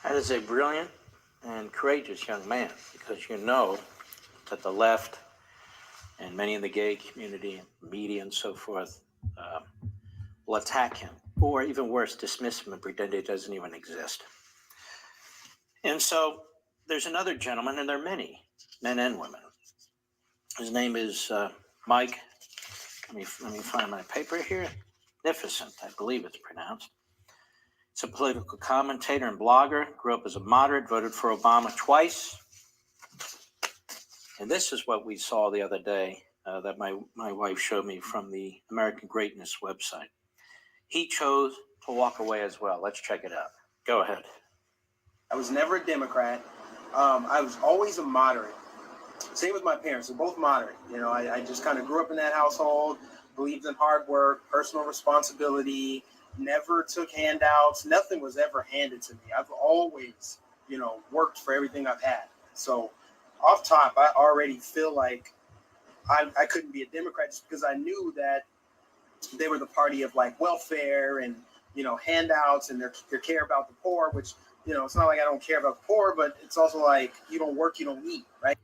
That is a brilliant and courageous young man, because you know that the left and many in the gay community, media, and so forth will attack him, or even worse, dismiss him and pretend it doesn't even exist. And so there's another gentleman, and there are many men and women. His name is Mike. Let me find my paper here. Nificent, I believe it's pronounced. He's a political commentator and blogger. Grew up as a moderate, voted for Obama twice. And this is what we saw the other day that my wife showed me from the American Greatness website. He chose to walk away as well. Let's check it out. Go ahead. I was never a Democrat. I was always a moderate. Same with my parents. They're both moderate. You know, I just kind of grew up in that household, believed in hard work, personal responsibility, never took handouts. Nothing was ever handed to me. I've always, worked for everything I've had. So off top, I already feel like I couldn't be a Democrat just because I knew that they were the party of like welfare and, handouts and their care about the poor, which, it's not like I don't care about the poor, but it's also like you don't work, you don't eat, right?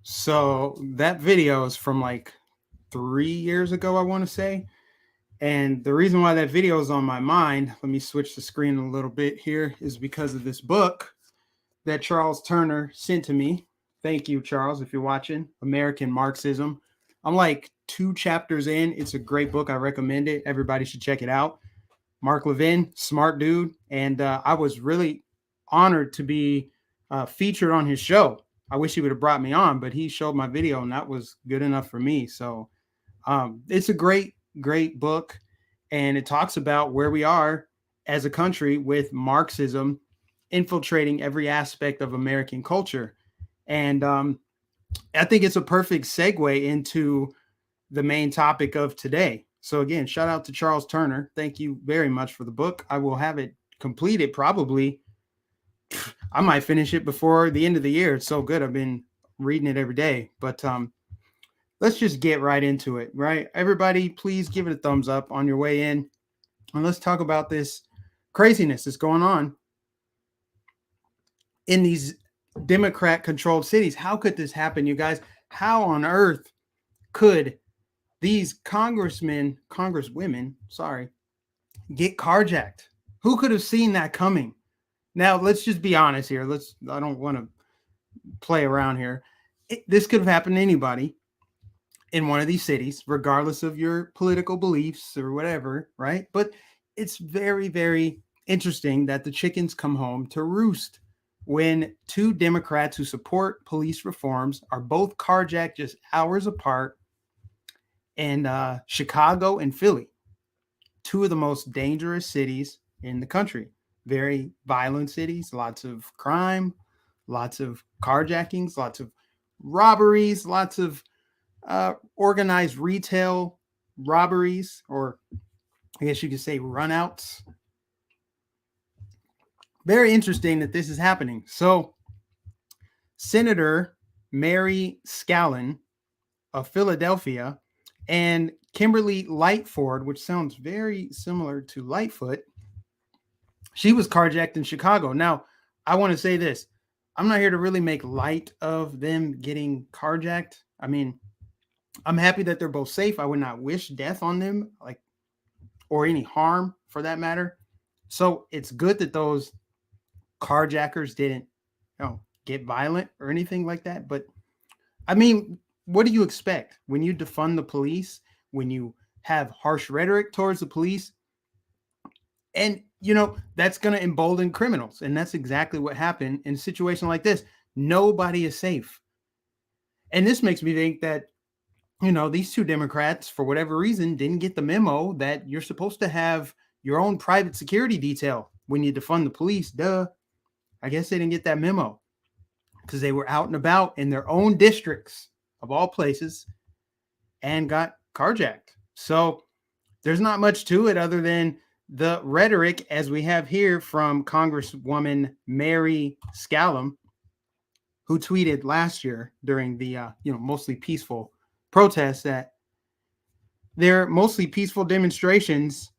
So that video is from like 3 years ago, I want to say. And the reason why that video is on my mind, let me switch the screen a little bit here, is because of this book that Charles Turner sent to me. Thank you, Charles, if you're watching. American Marxism. I'm like 2 chapters in. It's a great book. I recommend it. Everybody should check it out. Mark Levin, smart dude. And I was really honored to be featured on his show. I wish he would have brought me on, but he showed my video and that was good enough for me. So it's a great book. And it talks about where we are as a country with Marxism infiltrating every aspect of American culture. And I think it's a perfect segue into the main topic of today. So again, shout out to Charles Turner. Thank you very much for the book. I will have it completed probably. I might finish it before the end of the year. It's so good. I've been reading it every day. But let's just get right into it, right? Everybody, please give it a thumbs up on your way in. And let's talk about this craziness that's going on in these Democrat-controlled cities. How could this happen, you guys? How on earth could these congresswomen, get carjacked? Who could have seen that coming? Now, let's just be honest here. I don't want to play around here. This could have happened to anybody in one of these cities, regardless of your political beliefs or whatever, right? But it's very, very interesting that the chickens come home to roost when 2 Democrats who support police reforms are both carjacked just hours apart in Chicago and Philly, 2 of the most dangerous cities in the country. Very violent cities, lots of crime, lots of carjackings, lots of robberies, lots of organized retail robberies, or I guess you could say runouts. Very interesting that this is happening. So Senator Mary Scallon of Philadelphia and Kimberly Lightford, which sounds very similar to Lightfoot, she was carjacked in Chicago. Now, I want to say this. I'm not here to really make light of them getting carjacked. I mean, I'm happy that they're both safe. I would not wish death on them, or any harm for that matter. So it's good that those carjackers didn't, get violent or anything like that. But I mean, what do you expect when you defund the police, when you have harsh rhetoric towards the police? And, that's going to embolden criminals. And that's exactly what happened in a situation like this. Nobody is safe. And this makes me think that, these 2 Democrats, for whatever reason, didn't get the memo that you're supposed to have your own private security detail when you defund the police. Duh. I guess they didn't get that memo because they were out and about in their own districts of all places and got carjacked. So there's not much to it other than the rhetoric, as we have here from Congresswoman Mary Scallon, who tweeted last year during the mostly peaceful protests that They're mostly peaceful demonstrations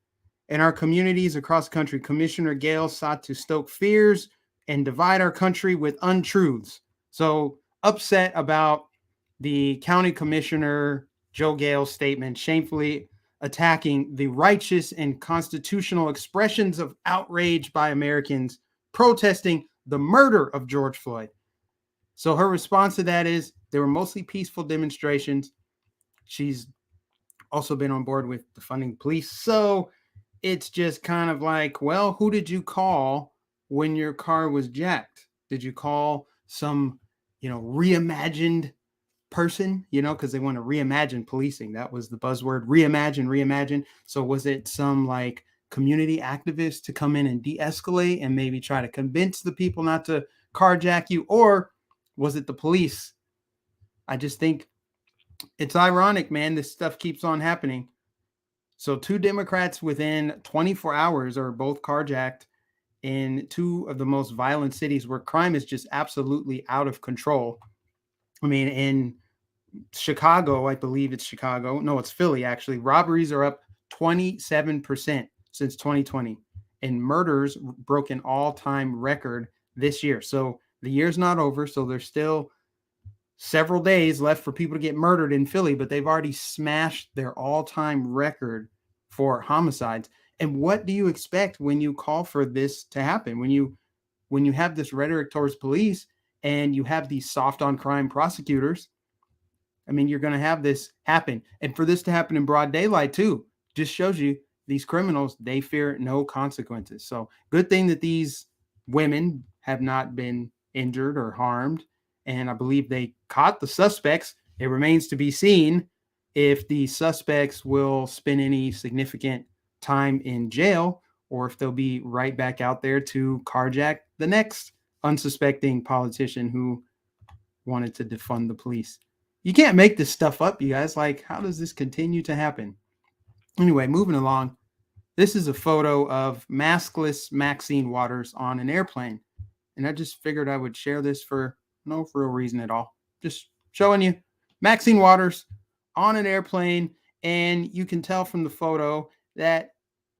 in our communities across the country. Commissioner Gale sought to stoke fears and divide our country with untruths. So upset about the county commissioner Joe Gale's statement, shamefully attacking the righteous and constitutional expressions of outrage by Americans protesting the murder of George Floyd. So her response to that is they were mostly peaceful demonstrations. She's also been on board with defunding police. So it's just kind of like, well, who did you call when your car was jacked? Did you call some, reimagined person, because they want to reimagine policing? That was the buzzword, reimagine. So was it some like community activist to come in and de-escalate and maybe try to convince the people not to carjack you? Or was it the police? I just think it's ironic, man. This stuff keeps on happening. So 2 Democrats within 24 hours are both carjacked in 2 of the most violent cities where crime is just absolutely out of control. I mean, in Chicago, I believe it's Chicago. No, it's Philly, actually. Robberies are up 27% since 2020. And murders broke an all-time record this year. So the year's not over. So there's still several days left for people to get murdered in Philly, but they've already smashed their all-time record for homicides. And what do you expect when you call for this to happen? When you have this rhetoric towards police and you have these soft on crime prosecutors, I mean, you're going to have this happen. And for this to happen in broad daylight too, just shows you these criminals, they fear no consequences. So good thing that these women have not been injured or harmed. And I believe they caught the suspects. It remains to be seen if the suspects will spend any significant time in jail or if they'll be right back out there to carjack the next unsuspecting politician who wanted to defund the police. You can't make this stuff up, you guys. Like, how does this continue to happen? Anyway, moving along. This is a photo of maskless Maxine Waters on an airplane. And I just figured I would share this for no real reason at all. Just showing you Maxine Waters on an airplane. And you can tell from the photo that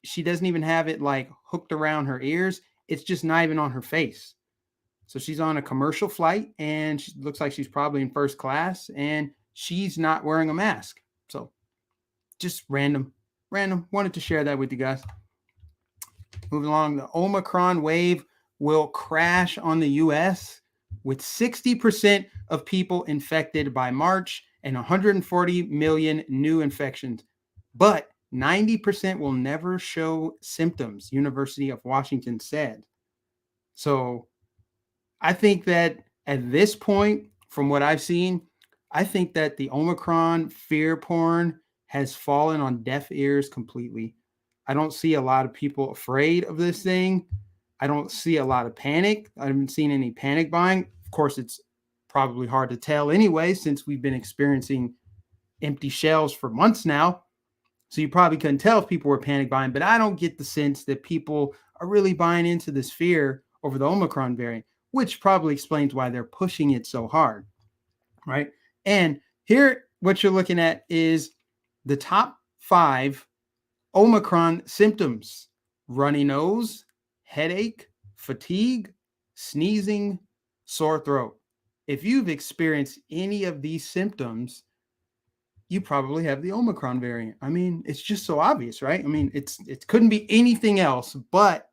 she doesn't even have it like hooked around her ears. It's just not even on her face. So she's on a commercial flight and she looks like she's probably in first class and she's not wearing a mask. So just random. Wanted to share that with you guys. Moving along, the Omicron wave will crash on the US with 60% of people infected by March and 140 million new infections. But 90% will never show symptoms, University of Washington said. So I think that at this point, from what I've seen, I think that the Omicron fear porn has fallen on deaf ears completely. I don't see a lot of people afraid of this thing. I don't see a lot of panic. I haven't seen any panic buying. Of course, it's probably hard to tell anyway, since we've been experiencing empty shelves for months now. So you probably couldn't tell if people were panic buying, but I don't get the sense that people are really buying into this fear over the Omicron variant, which probably explains why they're pushing it so hard, right? And here, what you're looking at is the top 5 Omicron symptoms: runny nose, headache, fatigue, sneezing, sore throat. If you've experienced any of these symptoms, you probably have the Omicron variant. I mean, it's just so obvious, right? I mean, it couldn't be anything else but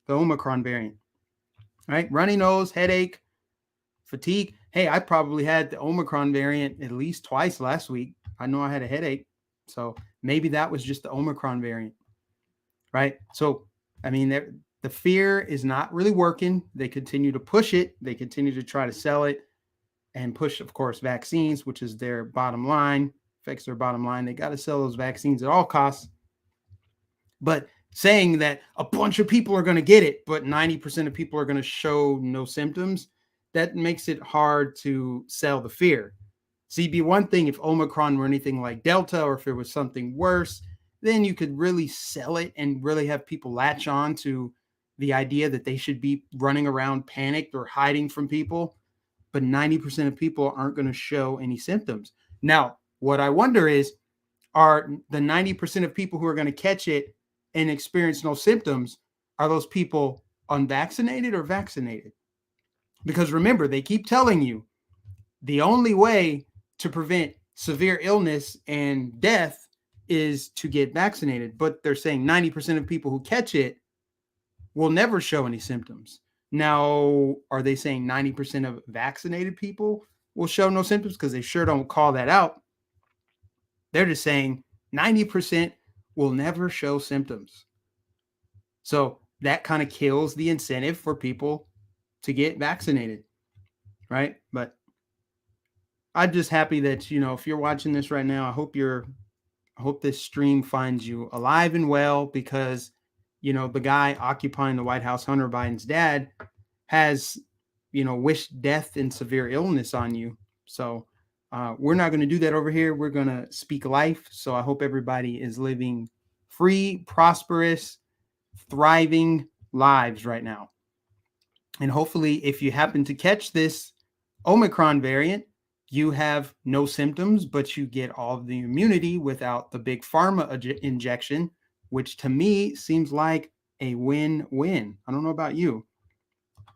the Omicron variant, right? Runny nose, headache, fatigue. Hey, I probably had the Omicron variant at least twice last week. I know I had a headache. So maybe that was just the Omicron variant, right? So, I mean, the fear is not really working. They continue to push it. They continue to try to sell it and push, of course, vaccines, which is their bottom line, affects their bottom line. They got to sell those vaccines at all costs. But saying that a bunch of people are going to get it, but 90% of people are going to show no symptoms, that makes it hard to sell the fear. See, it'd be one thing if Omicron were anything like Delta, or if it was something worse, then you could really sell it and really have people latch on to the idea that they should be running around panicked or hiding from people. But 90% of people aren't going to show any symptoms. Now, what I wonder is, are the 90% of people who are going to catch it and experience no symptoms, are those people unvaccinated or vaccinated? Because remember, they keep telling you the only way to prevent severe illness and death is to get vaccinated. But they're saying 90% of people who catch it will never show any symptoms. Now, are they saying 90% of vaccinated people will show no symptoms? Because they sure don't call that out. They're just saying 90% will never show symptoms. So that kind of kills the incentive for people to get vaccinated, right? But I'm just happy that, if you're watching this right now, I hope this stream finds you alive and well, because, the guy occupying the White House, Hunter Biden's dad, has, wished death and severe illness on you. So we're not going to do that over here. We're going to speak life. So I hope everybody is living free, prosperous, thriving lives right now. And hopefully, if you happen to catch this Omicron variant, you have no symptoms, but you get all of the immunity without the big pharma injection, which to me seems like a win-win. I don't know about you.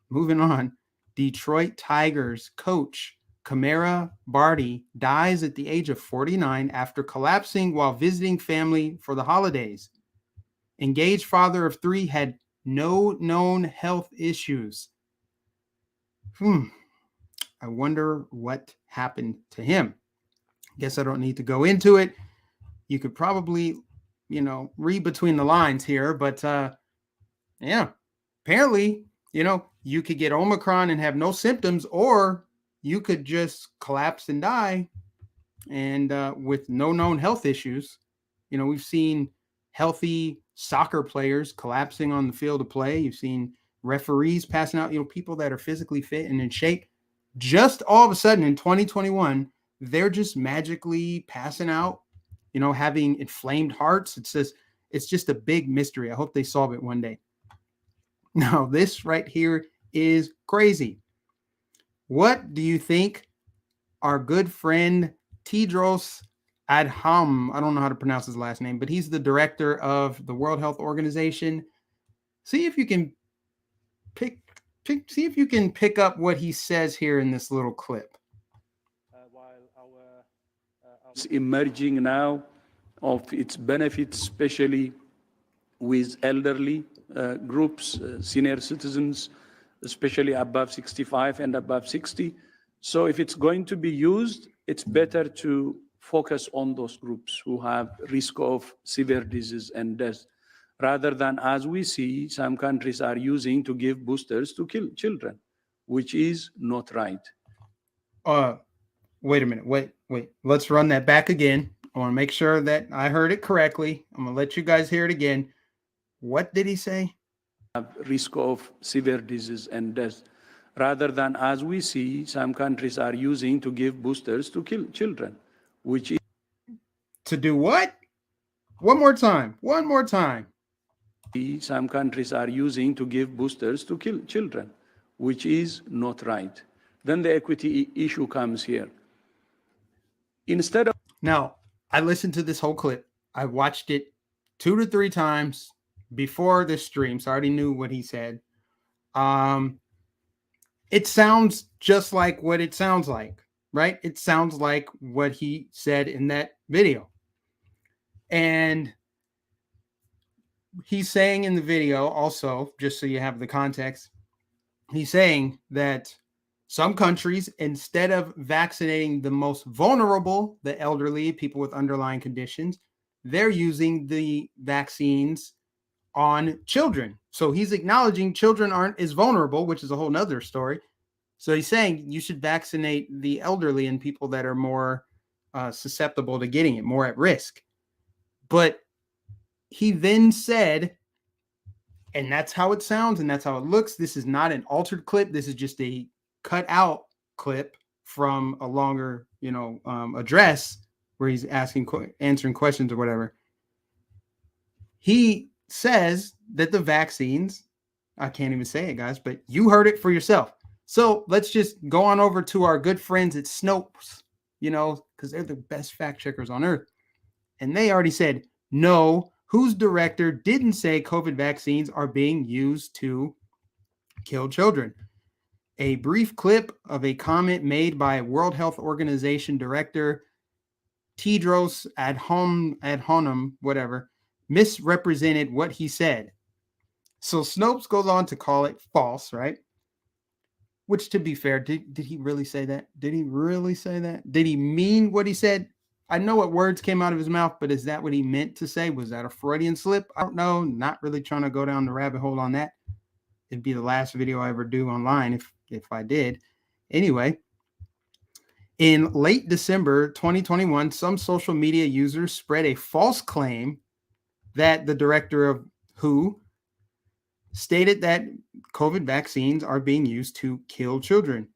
Moving on. Detroit Tigers coach Kamara Barty dies at the age of 49 after collapsing while visiting family for the holidays. Engaged father of 3 had no known health issues. I wonder what happened to him. Guess I don't need to go into it. You could probably, read between the lines here, but apparently, you could get Omicron and have no symptoms, or you could just collapse and die, and with no known health issues. We've seen healthy soccer players collapsing on the field of play. You've seen referees passing out, people that are physically fit and in shape. Just all of a sudden in 2021, they're just magically passing out, having inflamed hearts. It's just a big mystery. I hope they solve it one day. Now, this right here is crazy. What do you think our good friend Tedros Adhanom, I don't know how to pronounce his last name, but he's the director of the World Health Organization. See if you can pick up what he says here in this little clip. While it's emerging now of its benefits, especially with elderly groups, senior citizens, especially above 65 and above 60. So if it's going to be used, it's better to focus on those groups who have risk of severe disease and death, rather than, as we see, some countries are using to give boosters to kill children, which is not right. Wait a minute. Wait. Let's run that back again. I want to make sure that I heard it correctly. I'm going to let you guys hear it again. What did he say? Risk of severe disease and death, rather than, as we see, some countries are using to give boosters to kill children, which is... To do what? One more time. Some countries are using to give boosters to kill children, which is not right. Then the equity issue comes here. Instead of... Now, I listened to this whole clip. I watched it 2 to 3 times before this stream, so I already knew what he said. It sounds just like what it sounds like, right? It sounds like what he said in that video. And he's saying in the video also, just so you have the context, he's saying that some countries, instead of vaccinating the most vulnerable, the elderly, people with underlying conditions, they're using the vaccines on children. So he's acknowledging children aren't as vulnerable, which is a whole nother story. So he's saying you should vaccinate the elderly and people that are more susceptible to getting it, more at risk. But he then said, and that's how it sounds and that's how it looks. This is not an altered clip. This is just a cut out clip from a longer, address where he's answering questions or whatever. He says that the vaccines, I can't even say it, guys, but you heard it for yourself. So let's just go on over to our good friends at Snopes, because they're the best fact checkers on earth. And they already said, no, whose director didn't say COVID vaccines are being used to kill children. A brief clip of a comment made by World Health Organization Director Tedros Adhanom, whatever, misrepresented what he said. So Snopes goes on to call it false, right? Which, to be fair, did he really say that? Did he really say that? Did he mean what he said? I know what words came out of his mouth, but is that what he meant to say? Was that a Freudian slip? I don't know. Not really trying to go down the rabbit hole on that. It'd be the last video I ever do online if I did. Anyway, in late December 2021, some social media users spread a false claim that the director of WHO stated that COVID vaccines are being used to kill children.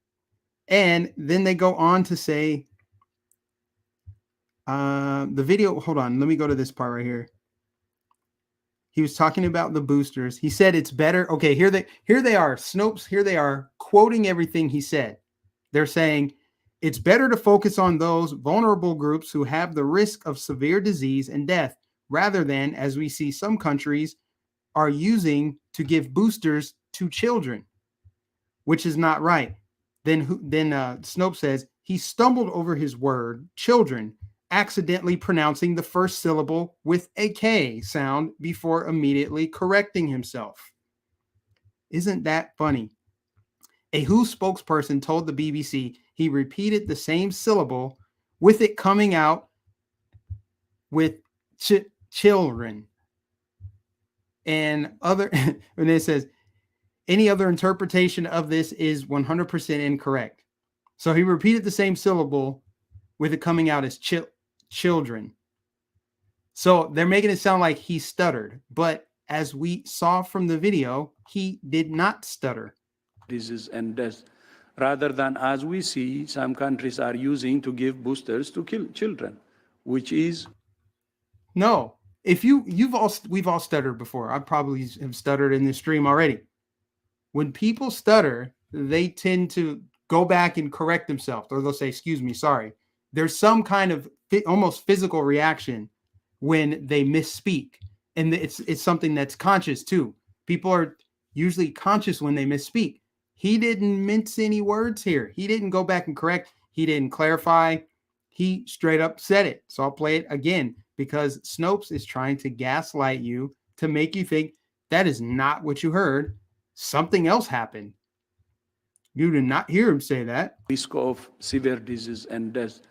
And then they go on to say, the video, hold on, let me go to this part right here. He was talking about the boosters. He said it's better. Okay, here they are. Snopes, here they are quoting everything he said. They're saying it's better to focus on those vulnerable groups who have the risk of severe disease and death, rather than, as we see some countries are using, to give boosters to children, which is not right. Then Snopes says he stumbled over his word, children, accidentally pronouncing the first syllable with a K sound before immediately correcting himself. Isn't that funny? A WHO spokesperson told the BBC he repeated the same syllable with it coming out with children. And other, and it says, any other interpretation of this is 100% incorrect. So he repeated the same syllable with it coming out as children. So they're making it sound like he stuttered, but as we saw from the video, he did not stutter. Disease and death, rather than, as we see, some countries are using to give boosters to kill children, which is no. If we've all stuttered before. I probably have stuttered in this stream already. When people stutter, they tend to go back and correct themselves, or they'll say, excuse me, sorry. There's some kind of almost physical reaction when they misspeak. And it's something that's conscious too. People are usually conscious when they misspeak. He didn't mince any words here. He didn't go back and correct. He didn't clarify. He straight up said it. So I'll play it again, because Snopes is trying to gaslight you to make you think that is not what you heard. Something else happened. You did not hear him say that. risk of severe disease and death,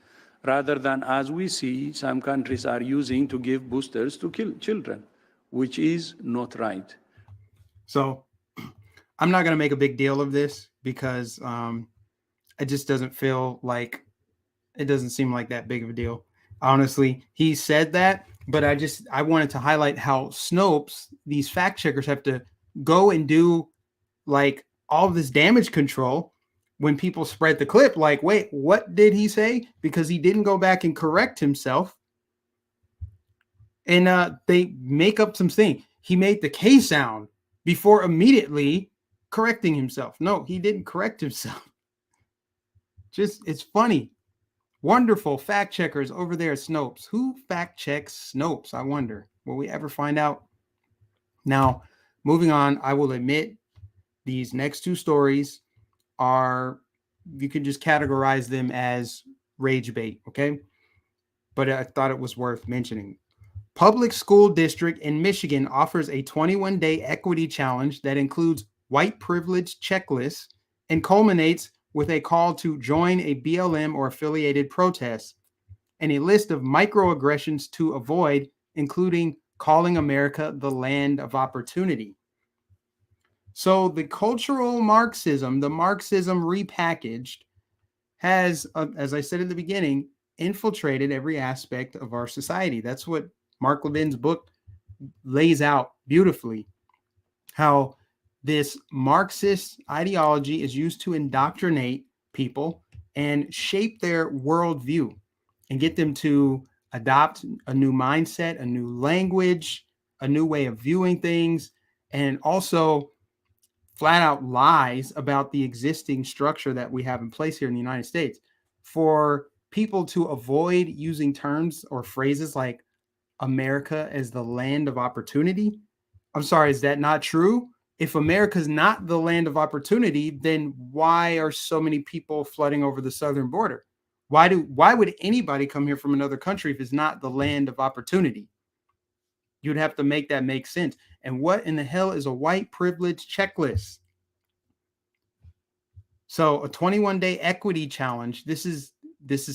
rather than, as we see, some countries are using to give boosters to kill children, which is not right. So I'm not going to make a big deal of this, because it just doesn't feel like, it doesn't seem like that big of a deal. Honestly, he said that, but I wanted to highlight how Snopes, these fact checkers, have to go and do like all of this damage control when people spread the clip. Like, wait, what did he say? Because he didn't go back and correct himself. And they make up some thing. He made the K sound before immediately correcting himself. No, he didn't correct himself. Just, it's funny. Wonderful fact checkers over there at Snopes. Who fact checks Snopes? I wonder. Will we ever find out? Now, moving on, I will admit these next two stories are, you can just categorize them as rage bait, okay? But I thought it was worth mentioning. Public school district in Michigan offers a 21-day equity challenge that includes white privilege checklists and culminates with a call to join a BLM or affiliated protest, and a list of microaggressions to avoid, including calling America the land of opportunity. So the cultural Marxism, the Marxism repackaged, has, as I said at the beginning, infiltrated every aspect of our society. That's what Mark Levin's book lays out beautifully, how this Marxist ideology is used to indoctrinate people and shape their worldview and get them to adopt a new mindset, a new language, a new way of viewing things, and also flat out lies about the existing structure that we have in place here in the United States. For people to avoid using terms or phrases like America as the land of opportunity. I'm sorry, is that not true? If America's not the land of opportunity, then why are so many people flooding over the southern border? Why would anybody come here from another country if it's not the land of opportunity? You'd have to make that make sense. And what in the hell is a white privilege checklist? So a 21-day equity challenge. This is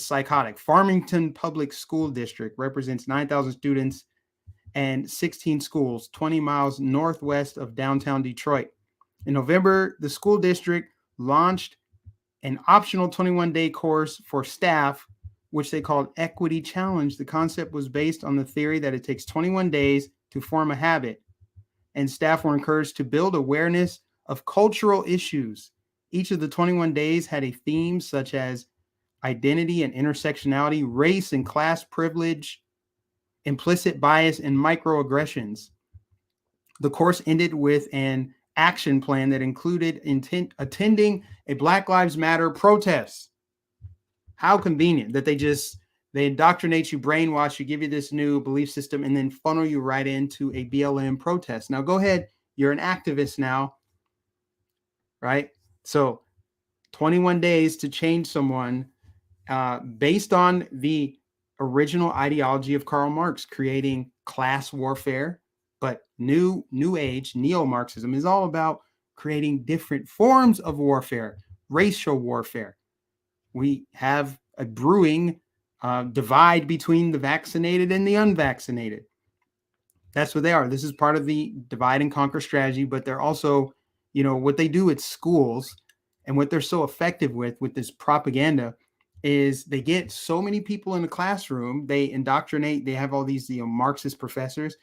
psychotic. Farmington Public School District represents 9,000 students and 16 schools, 20 miles northwest of downtown Detroit. In November, the school district launched an optional 21-day course for staff, which they called Equity Challenge. The concept was based on the theory that it takes 21 days to form a habit, and staff were encouraged to build awareness of cultural issues. Each of the 21 days had a theme such as identity and intersectionality, race and class privilege, implicit bias, and microaggressions. The course ended with an action plan that included attending a Black Lives Matter protest. How convenient that they indoctrinate you, brainwash you, give you this new belief system, and then funnel you right into a BLM protest. Now go ahead, you're an activist now, right? So 21 days to change someone based on the original ideology of Karl Marx, creating class warfare. But new age neo-Marxism is all about creating different forms of warfare, racial warfare. We have a brewing divide between the vaccinated and the unvaccinated. That's what they are. This is part of the divide and conquer strategy, but they're also, what they do at schools and what they're so effective with this propaganda is they get so many people in the classroom, they indoctrinate, they have all these Marxist professors,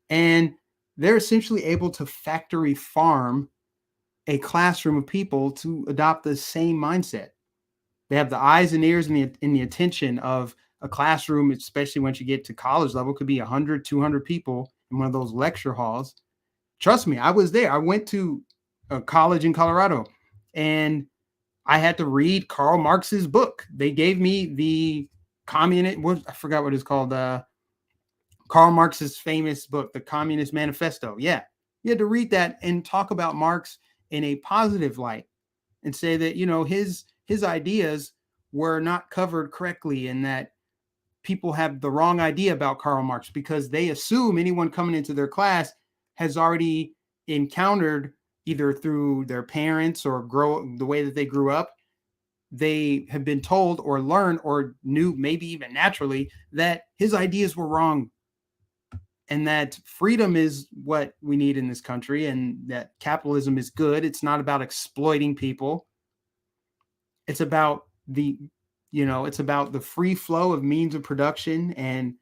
and they're essentially able to factory farm a classroom of people to adopt the same mindset. They have the eyes and ears and the attention of a classroom, especially once you get to college level, could be 100, 200 people in one of those lecture halls. Trust me, I was there. I went to a college in Colorado, and I had to read Karl Marx's book. They gave me the I forgot what it's called. Karl Marx's famous book, The Communist Manifesto. Yeah, you had to read that and talk about Marx in a positive light and say that, his ideas were not covered correctly and that people have the wrong idea about Karl Marx because they assume anyone coming into their class has already encountered, either through their parents or the way that they grew up, they have been told or learned or knew, maybe even naturally, that his ideas were wrong and that freedom is what we need in this country and that capitalism is good. It's not about exploiting people. It's about it's about the free flow of means of production and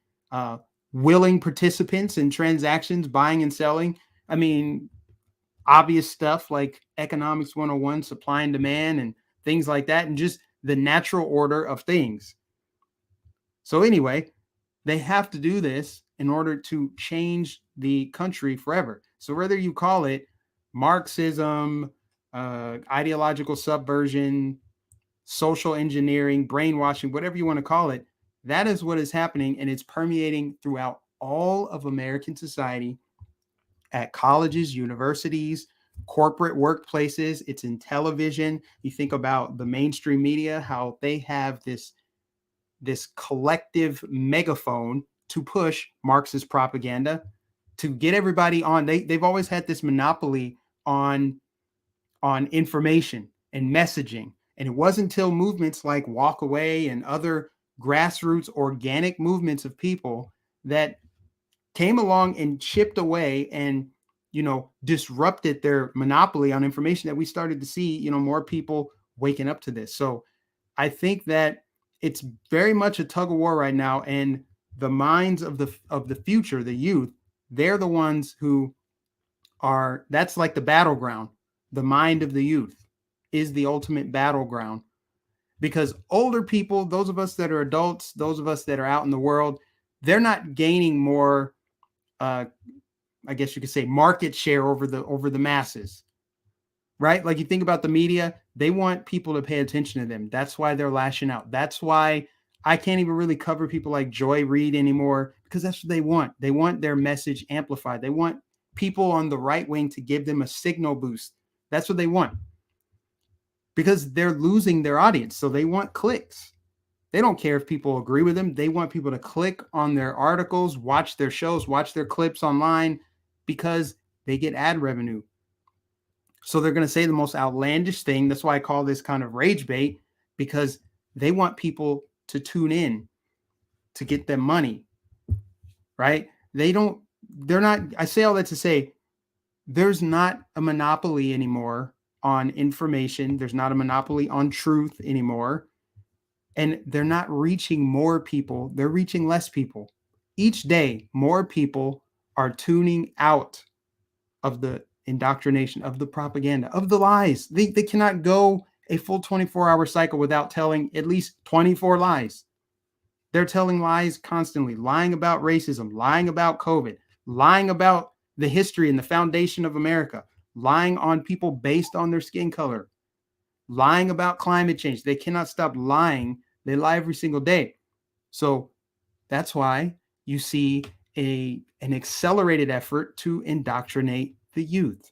willing participants in transactions, buying and selling. I mean, obvious stuff like economics 101, supply and demand and things like that, and just the natural order of things. So anyway, they have to do this in order to change the country forever. So whether you call it Marxism, ideological subversion, social engineering, brainwashing, whatever you want to call it, that is what is happening, and it's permeating throughout all of American society, at colleges, universities, corporate workplaces. It's in television. You think about the mainstream media, how they have this collective megaphone to push Marxist propaganda, to get everybody on. They've always had this monopoly on information and messaging. And it wasn't until movements like Walk Away and other grassroots organic movements of people that came along and chipped away and, disrupted their monopoly on information that we started to see, more people waking up to this. So I think that it's very much a tug of war right now. And the minds of the future, the youth, they're the ones who that's like the battleground. The mind of the youth is the ultimate battleground, because older people, those of us that are adults, those of us that are out in the world, they're not gaining more, I guess you could say, market share over the masses, right? Like you think about the media, they want people to pay attention to them. That's why they're lashing out. That's why I can't even really cover people like Joy Reid anymore because that's what they want. They want their message amplified. They want people on the right wing to give them a signal boost. That's what they want because they're losing their audience. So they want clicks. They don't care if people agree with them. They want people to click on their articles, watch their shows, watch their clips online because they get ad revenue. So they're going to say the most outlandish thing. That's why I call this kind of rage bait, because they want people to tune in to get them money, right? They're not, I say all that to say, there's not a monopoly anymore on information. There's not a monopoly on truth anymore. And they're not reaching more people. They're reaching less people. Each day, more people are tuning out of the indoctrination, of the propaganda, of the lies. They cannot go a full 24-hour cycle without telling at least 24 lies. They're telling lies constantly, lying about racism, lying about COVID, lying about the history and the foundation of America, lying on people based on their skin color, lying about climate change. They cannot stop lying. They lie every single day. So that's why you see an accelerated effort to indoctrinate the youth,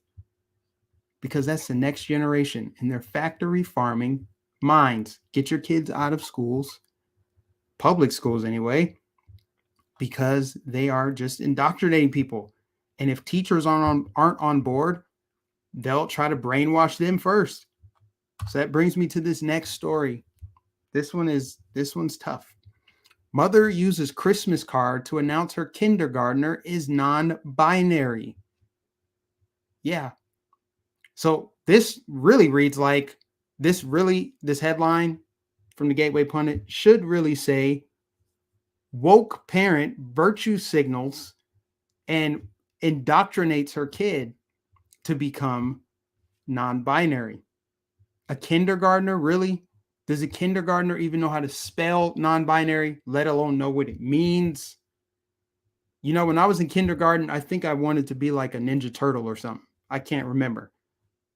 because that's the next generation in their factory farming minds. Get your kids out of schools, public schools anyway, because they are just indoctrinating people. And if teachers aren't on board, they'll try to brainwash them first. So that brings me to this next story. This one's tough. Mother uses Christmas card to announce her kindergartner is non-binary. Yeah. So this really reads like this headline from the Gateway Pundit should really say woke parent virtue signals and indoctrinates her kid to become non-binary. A kindergartner, really? Does a kindergartner even know how to spell non-binary, let alone know what it means? You know, when I was in kindergarten, I think I wanted to be like a Ninja Turtle or something. I can't remember.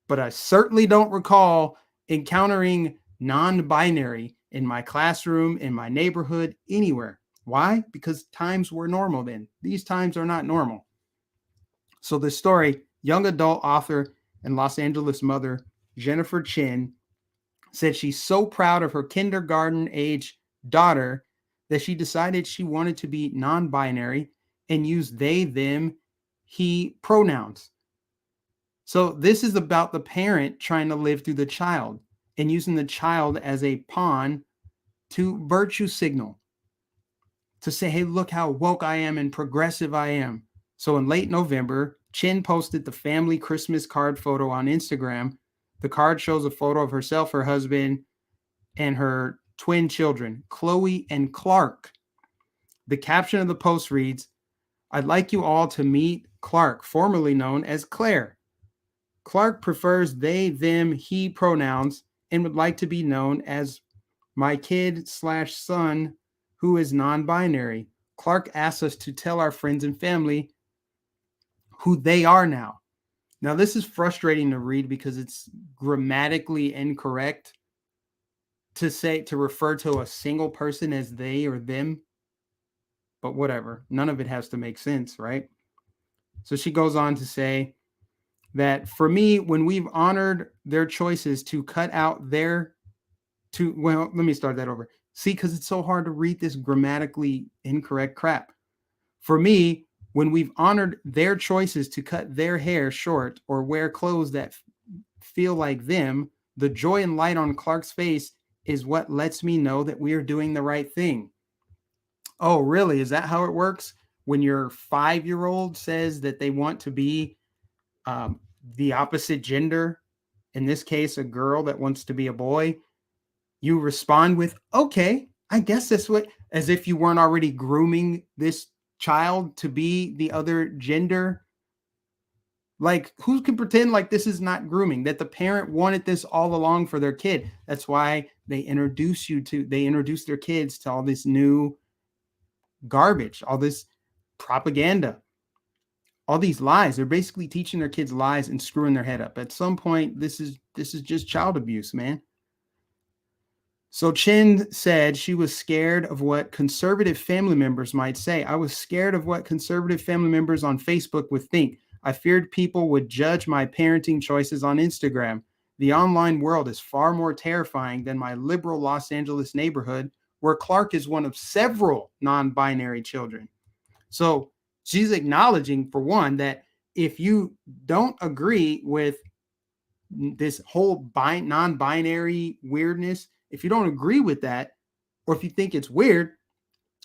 But I certainly don't recall encountering non-binary in my classroom, in my neighborhood, anywhere. Why? Because times were normal then. These times are not normal. So the story, young adult author and Los Angeles mother, Jennifer Chin, said she's so proud of her kindergarten age daughter that she decided she wanted to be non-binary and use they, them, he pronouns. So this is about the parent trying to live through the child and using the child as a pawn to virtue signal, to say, hey, look how woke I am and progressive I am. So in late November, Chin posted the family Christmas card photo on Instagram. The card shows a photo of herself, her husband, and her twin children, Chloe and Clark. The caption of the post reads, I'd like you all to meet Clark, formerly known as Claire. Clark prefers they, them, he pronouns and would like to be known as my kid/son who is non-binary. Clark asks us to tell our friends and family who they are now. Now, this is frustrating to read because it's grammatically incorrect to refer to a single person as they or them. But whatever, none of it has to make sense, right? So she goes on to say that for me, when we've honored their choices to cut out let me start that over. See, because it's so hard to read this grammatically incorrect crap. For me, when we've honored their choices to cut their hair short or wear clothes that feel like them, the joy and light on Clark's face is what lets me know that we are doing the right thing. Oh, really? Is that how it works? When your 5-year-old says that they want to be the opposite gender, in this case, a girl that wants to be a boy, you respond with, okay, I guess that's what, as if you weren't already grooming this child to be the other gender. Like, who can pretend like this is not grooming, that the parent wanted this all along for their kid? That's why they introduce their kids to all this new garbage, all this propaganda, all these lies. They're basically teaching their kids lies and screwing their head up. At some point, this is just child abuse, man. So Chin said she was scared of what conservative family members might say. I was scared of what conservative family members on Facebook would think. I feared people would judge my parenting choices on Instagram. The online world is far more terrifying than my liberal Los Angeles neighborhood, where Clark is one of several non-binary children. So she's acknowledging, for one, that if you don't agree with this whole non-binary weirdness, if you don't agree with that, or if you think it's weird,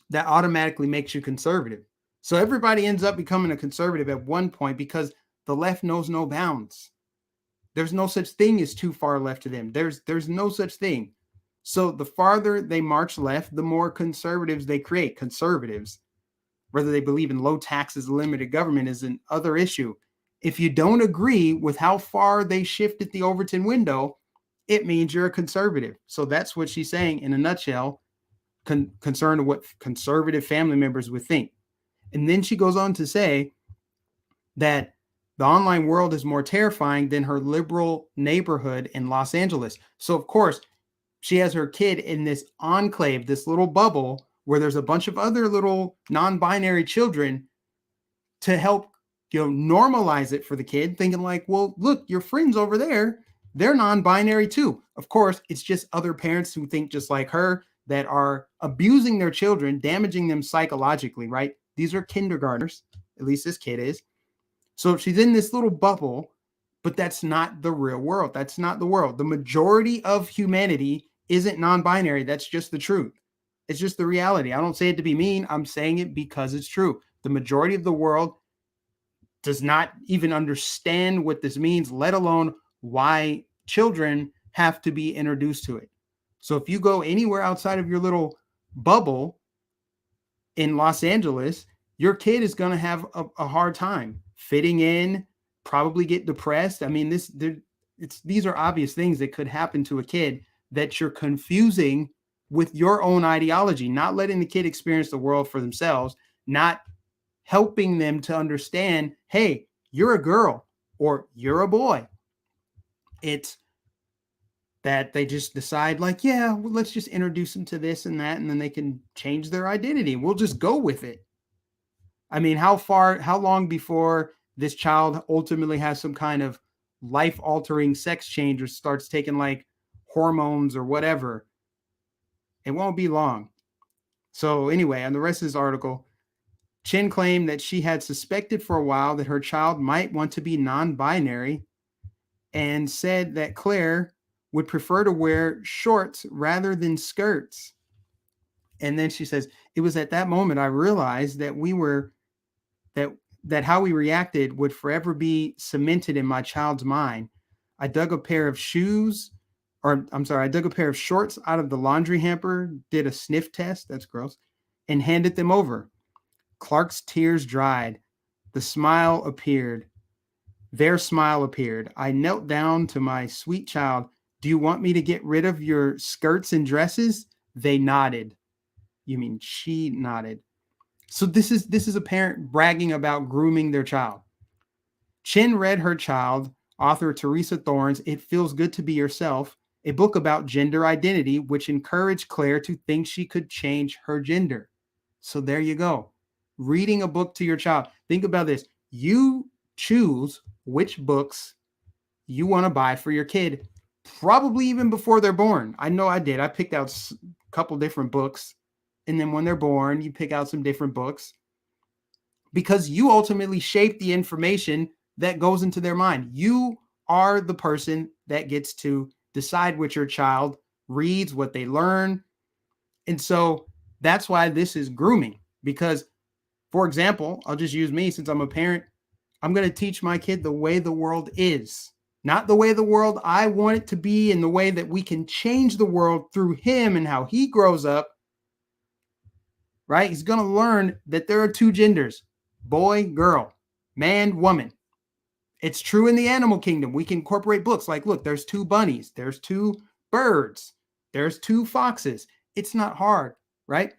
that automatically makes you conservative. So everybody ends up becoming a conservative at one point because the left knows no bounds. There's no such thing as too far left to them. There's no such thing. So the farther they march left, the more conservatives they create. Conservatives, whether they believe in low taxes, limited government, is an other issue. If you don't agree with how far they shifted the Overton window, it means you're a conservative. So that's what she's saying in a nutshell, concerned with what conservative family members would think. And then she goes on to say that the online world is more terrifying than her liberal neighborhood in Los Angeles. So, of course, she has her kid in this enclave, this little bubble where there's a bunch of other little non-binary children to help, normalize it for the kid, thinking like, well, look, your friends over there, they're non-binary too. Of course, it's just other parents who think just like her that are abusing their children, damaging them psychologically, right? These are kindergartners, at least this kid is. So she's in this little bubble, but that's not the real world. That's not the world. The majority of humanity isn't non-binary. That's just the truth. It's just the reality. I don't say it to be mean. I'm saying it because it's true. The majority of the world does not even understand what this means, let alone why children have to be introduced to it. So if you go anywhere outside of your little bubble in Los Angeles, your kid is going to have a hard time fitting in, probably get depressed. I mean, these are obvious things that could happen to a kid that you're confusing with your own ideology, not letting the kid experience the world for themselves, not helping them to understand, hey, you're a girl or you're a boy. It's that they just decide like, yeah, well, let's just introduce them to this and that, and then they can change their identity. We'll just go with it. I mean, how long before this child ultimately has some kind of life-altering sex change or starts taking like hormones or whatever? It won't be long. So anyway, on the rest of this article, Chin claimed that she had suspected for a while that her child might want to be non-binary and said that Claire would prefer to wear shorts rather than skirts. And then she says, it was at that moment I realized that that how we reacted would forever be cemented in my child's mind. I dug a pair of shorts out of the laundry hamper, did a sniff test, that's gross, and handed them over. Clark's tears dried. The smile appeared. Their smile appeared. I knelt down to my sweet child. Do you want me to get rid of your skirts and dresses? They nodded. You mean she nodded. So this is a parent bragging about grooming their child. Chin read her child, author Teresa Thorne's It Feels Good to Be Yourself, a book about gender identity, which encouraged Claire to think she could change her gender. So there you go. Reading a book to your child. Think about this. You choose which books you want to buy for your kid, probably even before they're born. I know I did. I picked out a couple different books. And then when they're born, you pick out some different books because you ultimately shape the information that goes into their mind. You are the person that gets to decide what your child reads, what they learn. And so that's why this is grooming. Because, for example, I'll just use me since I'm a parent. I'm going to teach my kid the way the world is, not the way the world I want it to be, and the way that we can change the world through him and how he grows up. Right? He's going to learn that there are two genders, boy, girl, man, woman. It's true in the animal kingdom. We can incorporate books like, look, there's two bunnies, there's two birds, there's two foxes. It's not hard, right?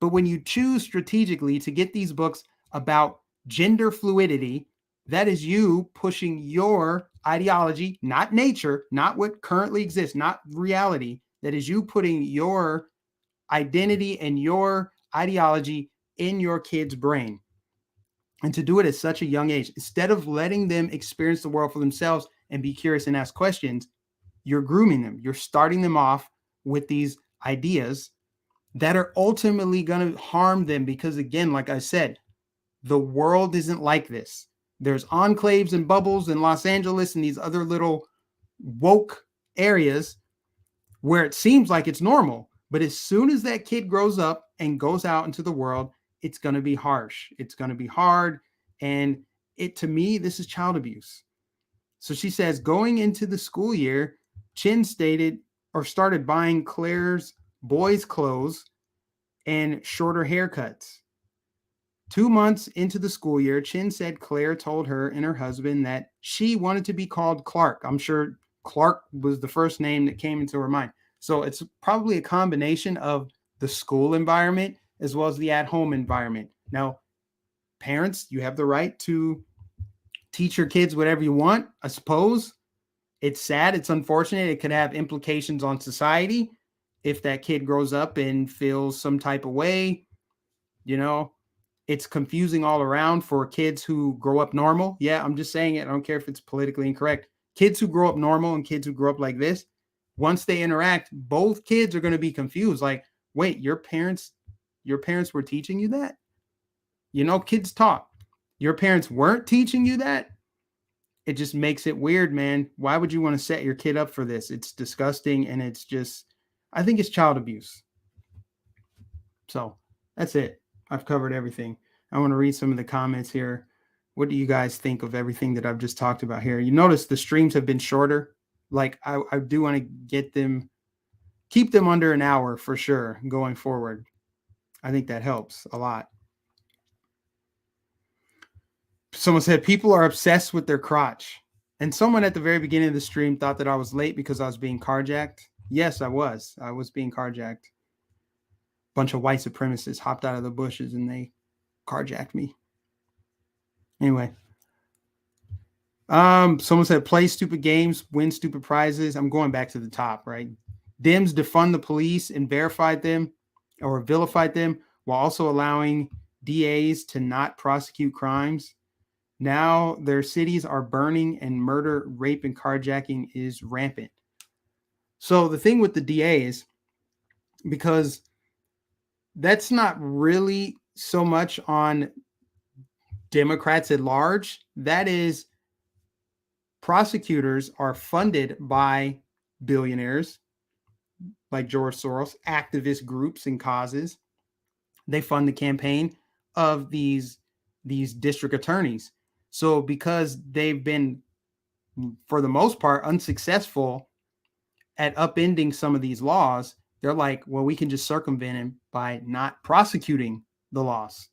But when you choose strategically to get these books about gender fluidity, that is you pushing your ideology, not nature, not what currently exists, not reality, That is you putting your identity and your ideology in your kid's brain. And to do it at such a young age, instead of letting them experience the world for themselves and be curious and ask questions, you're grooming them. You're starting them off with these ideas that are ultimately going to harm them because, again, like I said, the world isn't like this. There's enclaves and bubbles in Los Angeles and these other little woke areas where it seems like it's normal. But as soon as that kid grows up and goes out into the world, it's going to be harsh. It's going to be hard. And to me, this is child abuse. So she says, going into the school year, Chin started buying Claire's boys' clothes and shorter haircuts. 2 months into the school year, Chin said Claire told her and her husband that she wanted to be called Clark. I'm sure Clark was the first name that came into her mind. So it's probably a combination of the school environment as well as the at-home environment. Now, parents, you have the right to teach your kids whatever you want, I suppose. It's sad. It's unfortunate. It could have implications on society if that kid grows up and feels some type of way. It's confusing all around for kids who grow up normal. Yeah, I'm just saying it. I don't care if it's politically incorrect. Kids who grow up normal and kids who grow up like this, once they interact, both kids are going to be confused. Like, wait, your parents were teaching you that? Kids talk. Your parents weren't teaching you that? It just makes it weird, man. Why would you want to set your kid up for this? It's disgusting. And it's just, I think it's child abuse. So that's it. I've covered everything. I want to read some of the comments here. What do you guys think of everything that I've just talked about here? You notice the streams have been shorter. Like I do want to keep them under an hour for sure going forward. I think that helps a lot. Someone said people are obsessed with their crotch. And someone at the very beginning of the stream thought that I was late because I was being carjacked. Yes, I was. I was being carjacked. Bunch of white supremacists hopped out of the bushes and they carjacked me. Anyway. Someone said play stupid games, win stupid prizes. I'm going back to the top, right? Dems defund the police and vilified them while also allowing DAs to not prosecute crimes. Now their cities are burning and murder, rape, and carjacking is rampant. So the thing with the DAs, because that's not really so much on Democrats at large, that is prosecutors are funded by billionaires like George Soros, activist groups and causes. They fund the campaign of these district attorneys. So because they've been, for the most part, unsuccessful at upending some of these laws, they're like, well, we can just circumvent him by not prosecuting the laws.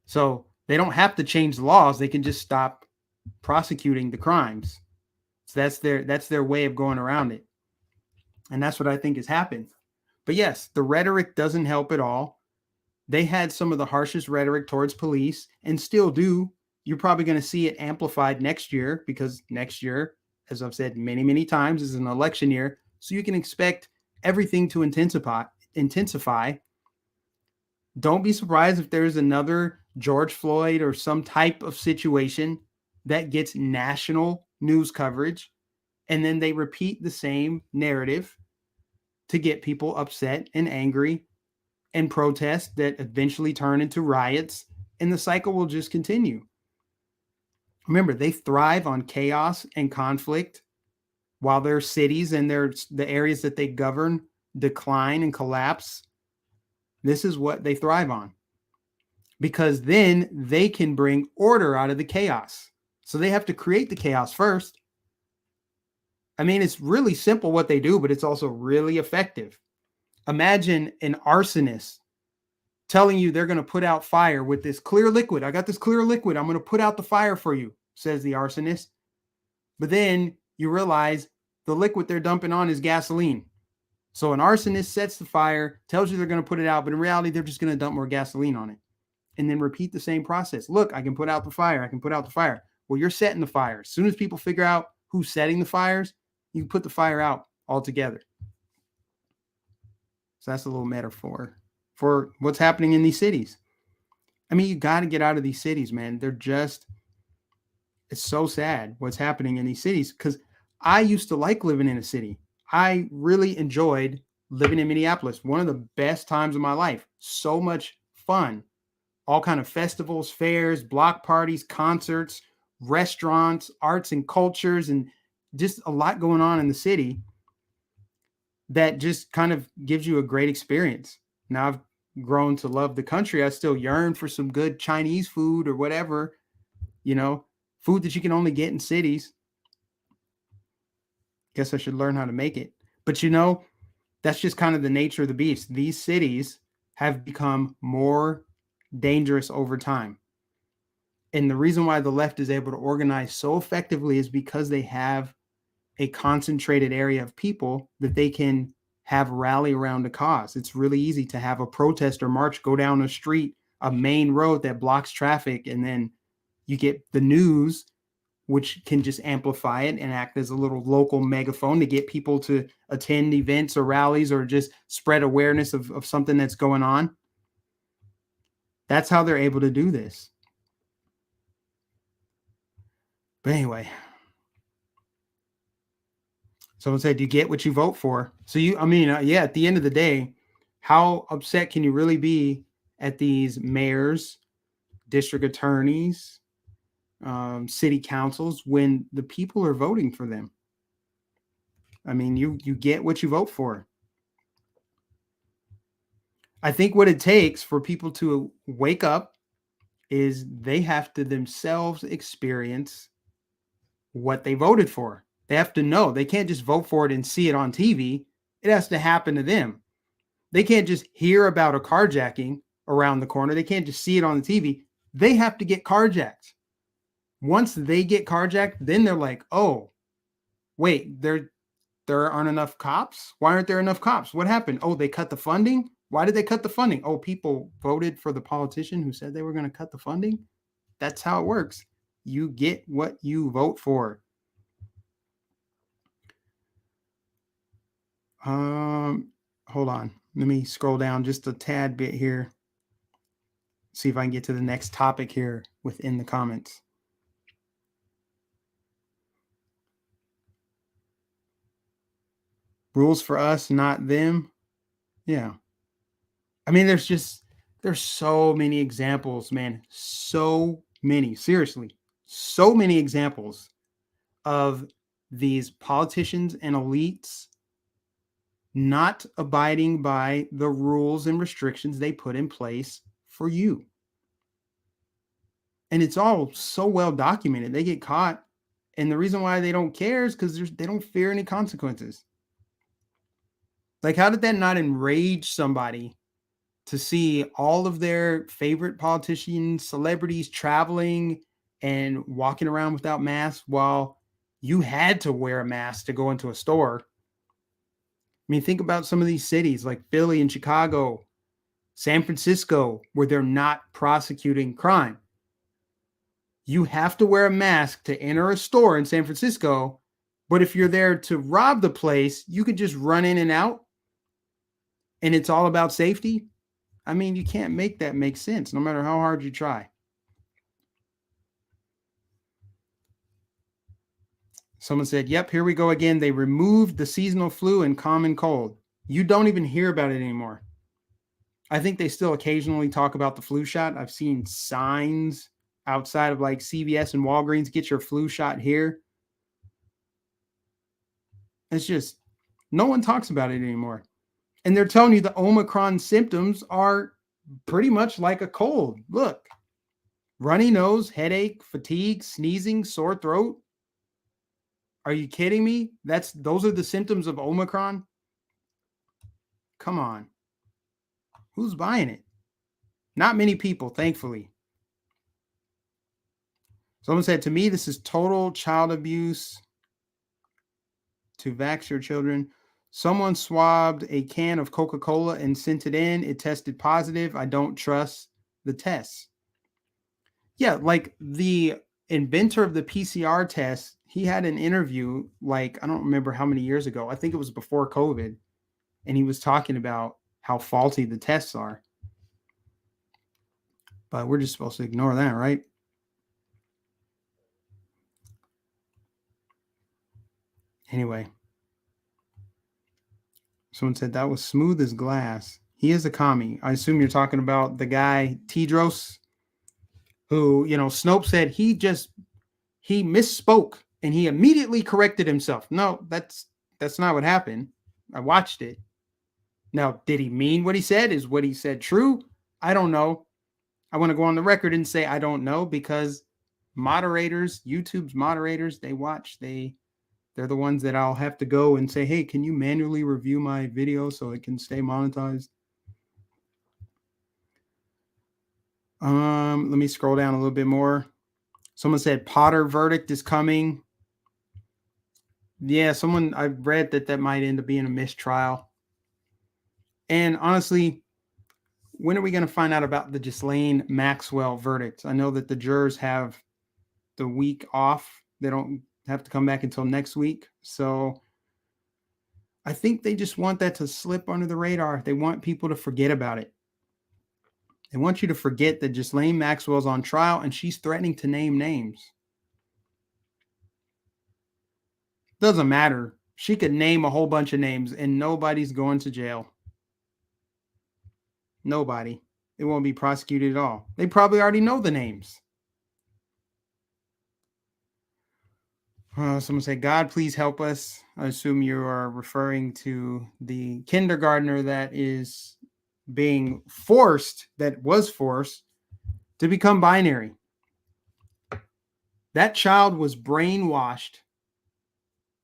So they don't have to change the laws. They can just stop prosecuting the crimes. So that's their way of going around it. And that's what I think has happened. But yes, the rhetoric doesn't help at all. They had some of the harshest rhetoric towards police and still do. You're probably going to see it amplified next year because next year, as I've said many, many times, is an election year. So you can expect everything to intensify. Don't be surprised if there's another George Floyd or some type of situation that gets national news coverage. And then they repeat the same narrative to get people upset and angry and protest that eventually turn into riots. And the cycle will just continue. Remember, they thrive on chaos and conflict while their cities and the areas that they govern decline and collapse. This is what they thrive on. Because then they can bring order out of the chaos. So they have to create the chaos first. I mean, it's really simple what they do, but it's also really effective. Imagine an arsonist telling you they're going to put out fire with this clear liquid. I got this clear liquid. I'm going to put out the fire for you, says the arsonist. But then you realize the liquid they're dumping on is gasoline. So an arsonist sets the fire, tells you they're going to put it out, but in reality, they're just going to dump more gasoline on it. And then repeat the same process. Look, I can put out the fire. I can put out the fire. Well, you're setting the fire. As soon as people figure out who's setting the fires, you can put the fire out altogether. So that's a little metaphor for what's happening in these cities. I mean, you got to get out of these cities, man. It's so sad what's happening in these cities, because I used to like living in a city. I really enjoyed living in Minneapolis. One of the best times of my life. So much fun. All kind of festivals, fairs, block parties, concerts, restaurants, arts and cultures, and just a lot going on in the city that just kind of gives you a great experience. Now I've grown to love the country. I still yearn for some good Chinese food or whatever, food that you can only get in cities. Guess I should learn how to make it. But that's just kind of the nature of the beast. These cities have become more dangerous over time. And the reason why the left is able to organize so effectively is because they have a concentrated area of people that they can have rally around a cause. It's really easy to have a protest or march go down a street, a main road that blocks traffic, and then you get the news, which can just amplify it and act as a little local megaphone to get people to attend events or rallies or just spread awareness of something that's going on. That's how they're able to do this. But anyway, someone said, you get what you vote for. So at the end of the day, how upset can you really be at these mayors, district attorneys, city councils when the people are voting for them? I mean, you get what you vote for. I think what it takes for people to wake up is they have to themselves experience what they voted for. They have to know. They can't just vote for it and see it on TV. It has to happen to them. They can't just hear about a carjacking around the corner. They can't just see it on the TV. They have to get carjacked. Once they get carjacked, then they're like, oh, wait, there aren't enough cops? Why aren't there enough cops? What happened? Oh, they cut the funding? Why did they cut the funding? Oh, people voted for the politician who said they were going to cut the funding? That's how it works. You get what you vote for. Hold on. Let me scroll down just a tad bit here. See if I can get to the next topic here within the comments. Rules for us, not them. Yeah. I mean, there's so many examples, man. So many, seriously, so many examples of these politicians and elites not abiding by the rules and restrictions they put in place for you. And it's all so well documented. They get caught. And the reason why they don't care is because they don't fear any consequences. Like, how did that not enrage somebody to see all of their favorite politicians, celebrities traveling and walking around without masks while you had to wear a mask to go into a store? I mean, think about some of these cities like Philly and Chicago, San Francisco, where they're not prosecuting crime. You have to wear a mask to enter a store in San Francisco, but if you're there to rob the place, you could just run in and out, and it's all about safety. I mean, you can't make that make sense no matter how hard you try. Someone said, yep, here we go again. They removed the seasonal flu and common cold. You don't even hear about it anymore. I think they still occasionally talk about the flu shot. I've seen signs outside of like CVS and Walgreens, get your flu shot here. It's just, no one talks about it anymore. And they're telling you the Omicron symptoms are pretty much like a cold. Look, runny nose, headache, fatigue, sneezing, sore throat. Are you kidding me? Those are the symptoms of Omicron? Come on. Who's buying it? Not many people, thankfully. Someone said, to me, this is total child abuse to vax your children. Someone swabbed a can of Coca-Cola and sent it in. It tested positive. I don't trust the tests. Yeah, like the inventor of the PCR test, he had an interview, like, I don't remember how many years ago. I think it was before COVID. And he was talking about how faulty the tests are. But we're just supposed to ignore that, right? Anyway, someone said that was smooth as glass. He is a commie. I assume you're talking about the guy Tedros, who, Snope said he misspoke and he immediately corrected himself. No, that's not what happened. I watched it. Now, did he mean what he said? Is what he said true? I don't know. I want to go on the record and say I don't know, because YouTube's moderators, they watch. They're the ones that I'll have to go and say, hey, can you manually review my video so it can stay monetized? Let me scroll down a little bit more. Someone said Potter verdict is coming. Yeah, I've read that might end up being a mistrial. And honestly, when are we going to find out about the Ghislaine Maxwell verdict? I know that the jurors have the week off. They don't have to come back until next week. So I think they just want that to slip under the radar. They want people to forget about it. They want you to forget that Ghislaine Maxwell's on trial and she's threatening to name names. Doesn't matter. She could name a whole bunch of names and nobody's going to jail. Nobody. It won't be prosecuted at all. They probably already know the names. Someone said, God, please help us. I assume you are referring to the kindergartner that was forced to become binary. That child was brainwashed,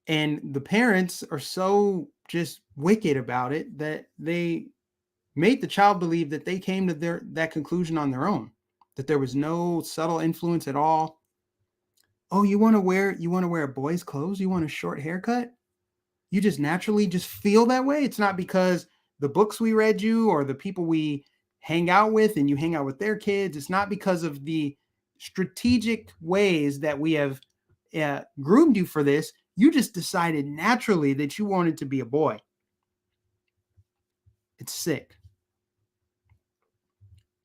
and the parents are so just wicked about it that they made the child believe that they came to that conclusion on their own, that there was no subtle influence at all. Oh, you want to wear a boy's clothes? You want a short haircut? You just naturally just feel that way. It's not because the books we read you or the people we hang out with and you hang out with their kids. It's not because of the strategic ways that we have groomed you for this. You just decided naturally that you wanted to be a boy. It's sick.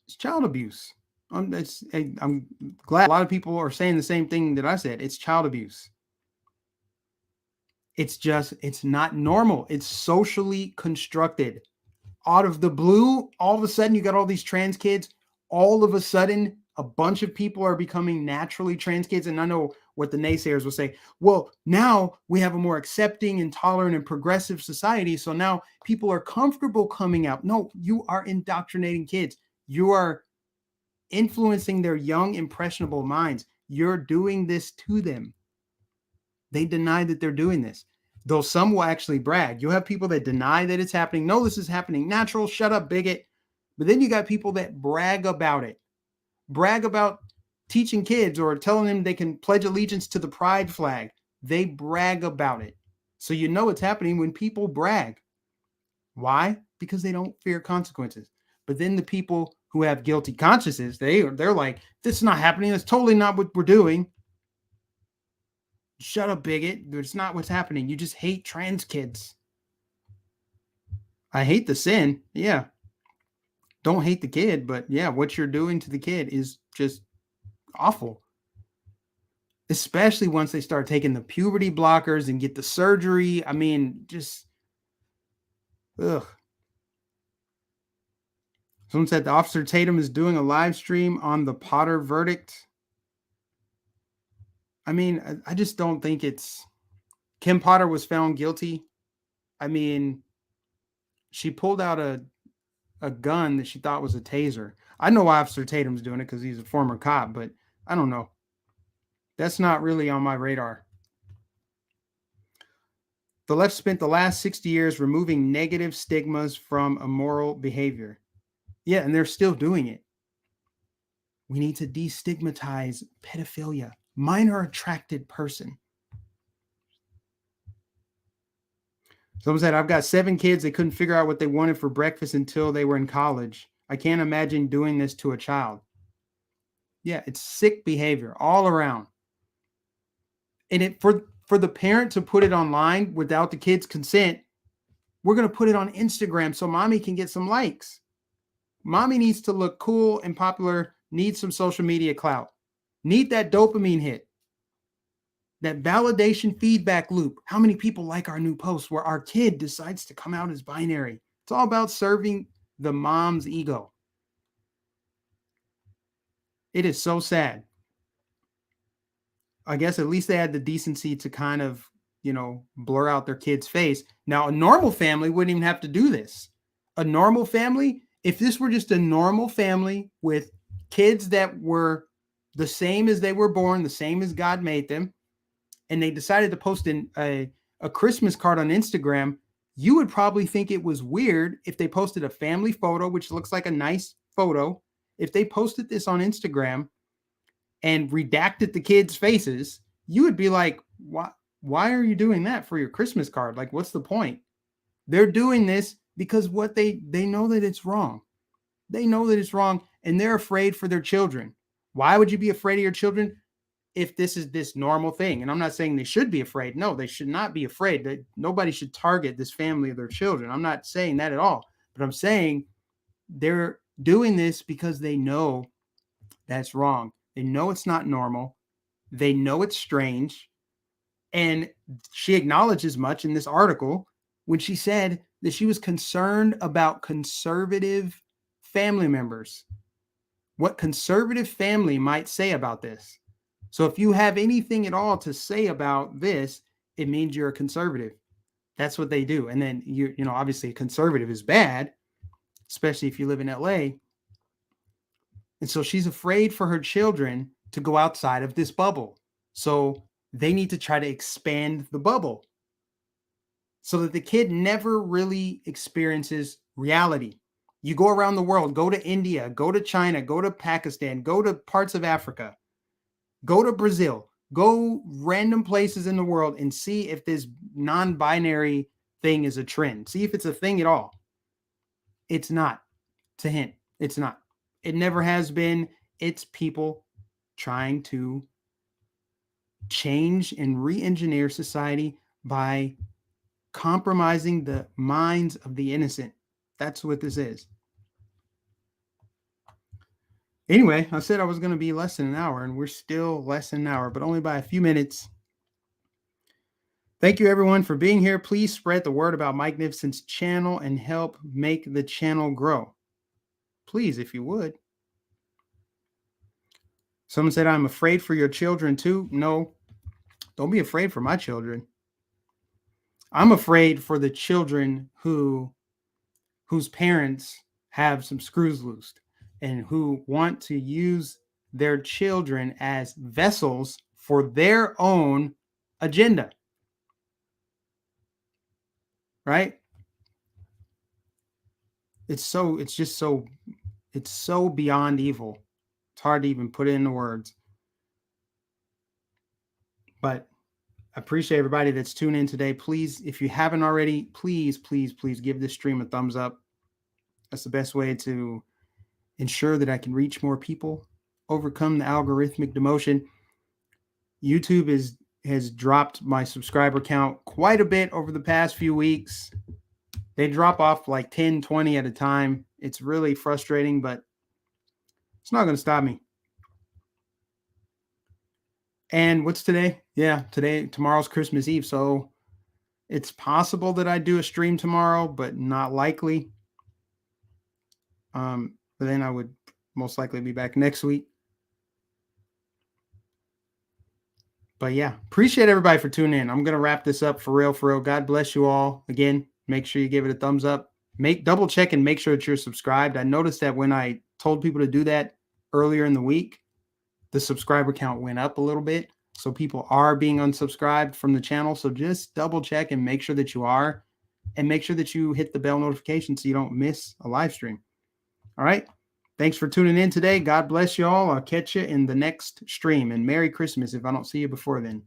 It's child abuse. I'm glad a lot of people are saying the same thing that I said. It's child abuse. It's not normal. It's socially constructed. Out of the blue, all of a sudden, you got all these trans kids. All of a sudden, a bunch of people are becoming naturally trans kids. And I know what the naysayers will say. Well, now we have a more accepting and tolerant and progressive society. So now people are comfortable coming out. No, you are indoctrinating kids. You are influencing their young, impressionable minds. You're doing this to them. They deny that they're doing this. Though some will actually brag. You'll have people that deny that it's happening. No, this is happening. Natural. Shut up, bigot. But then you got people that brag about it. Brag about teaching kids or telling them they can pledge allegiance to the pride flag. They brag about it. So you know it's happening when people brag. Why? Because they don't fear consequences. But then the people who have guilty consciences, they're like, this is not happening. That's totally not what we're doing. Shut up, bigot. It's not what's happening. You just hate trans kids. I hate the sin. Yeah. Don't hate the kid, but yeah, what you're doing to the kid is just awful. Especially once they start taking the puberty blockers and get the surgery. I mean, just, ugh. Someone said the Officer Tatum is doing a live stream on the Potter verdict. I mean, I just don't think it's... Kim Potter was found guilty. I mean, she pulled out a gun that she thought was a taser. I know Officer Tatum's doing it because he's a former cop, but I don't know. That's not really on my radar. The left spent the last 60 years removing negative stigmas from immoral behavior. Yeah, and they're still doing it. We need to destigmatize pedophilia. Minor attracted person. Someone said, I've got 7 kids. They couldn't figure out what they wanted for breakfast until they were in college. I can't imagine doing this to a child. Yeah, it's sick behavior all around. And for the parent to put it online without the kid's consent, We're going to put it on Instagram so mommy can get some likes. Mommy needs to look cool and popular, needs some social media clout, need that dopamine hit, that validation feedback loop. How many people like our new post where our kid decides to come out as binary? It's all about serving the mom's ego. It is so sad. I guess at least they had the decency to kind of, blur out their kid's face. Now, a normal family wouldn't even have to do this. A normal family, if this were just a normal family with kids that were the same as they were born, the same as God made them, and they decided to post a Christmas card on Instagram, you would probably think it was weird if they posted a family photo, which looks like a nice photo. If they posted this on Instagram and redacted the kids' faces, you would be like, why are you doing that for your Christmas card? Like, what's the point? They're doing this because they know that it's wrong. They know that it's wrong, and they're afraid for their children. Why would you be afraid of your children if this is this normal thing? And I'm not saying they should be afraid. No, they should not be afraid. That nobody should target this family of their children. I'm not saying that at all. But I'm saying they're doing this because they know that's wrong. They know it's not normal. They know it's strange. And she acknowledged as much in this article when she said that she was concerned about conservative family members, what conservative family might say about this. So if you have anything at all to say about this, it means you're a conservative. That's what they do. And then obviously a conservative is bad, especially if you live in LA. And so she's afraid for her children to go outside of this bubble. So they need to try to expand the bubble so that the kid never really experiences reality. You go around the world, go to India, go to China, go to Pakistan, go to parts of Africa, go to Brazil, go random places in the world and see if this non-binary thing is a trend. See if it's a thing at all. It's not. It's a hint. It's not. It never has been. It's people trying to change and re-engineer society by compromising the minds of the innocent. That's what this is. Anyway, I said I was going to be less than an hour, and we're still less than an hour, but only by a few minutes. Thank you, everyone, for being here. Please spread the word about Mike Nificent's channel and help make the channel grow. Please, if you would. Someone said, I'm afraid for your children too. No, don't be afraid for my children. I'm afraid for the children whose parents have some screws loosed and who want to use their children as vessels for their own agenda. Right? It's so beyond evil. It's hard to even put it into words. But I appreciate everybody that's tuned in today. Please, if you haven't already, please give this stream a thumbs up. That's the best way to ensure that I can reach more people, overcome the algorithmic demotion. YouTube has dropped my subscriber count quite a bit over the past few weeks. They drop off like 10, 20 at a time. It's really frustrating, but it's not going to stop me. And what's today? Yeah, tomorrow's Christmas Eve. So it's possible that I do a stream tomorrow, but not likely. But then I would most likely be back next week. But yeah, appreciate everybody for tuning in. I'm going to wrap this up for real. God bless you all. Again, make sure you give it a thumbs up. Double check and make sure that you're subscribed. I noticed that when I told people to do that earlier in the week, the subscriber count went up a little bit. So people are being unsubscribed from the channel. So just double check and make sure that you are, and make sure that you hit the bell notification so you don't miss a live stream. All right. Thanks for tuning in today. God bless you all. I'll catch you in the next stream, and Merry Christmas if I don't see you before then.